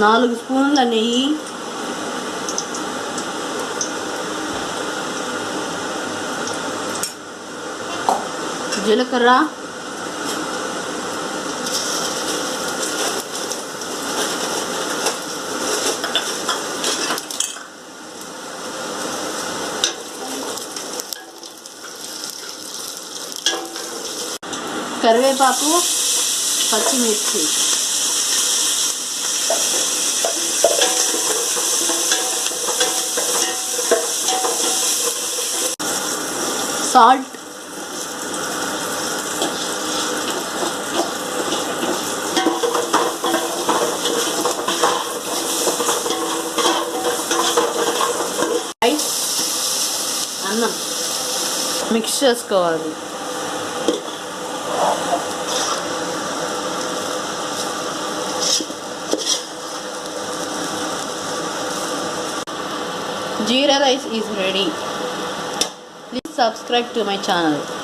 నాలుగు స్పూన్ల నెయ్యి, జీలకర్ర, కరివేపాకు, పచ్చిమిర్చి, సాల్ట్, అన్నం మిక్స్ చేసుకోవాలి. Jeera rice is ready. Please subscribe to my channel.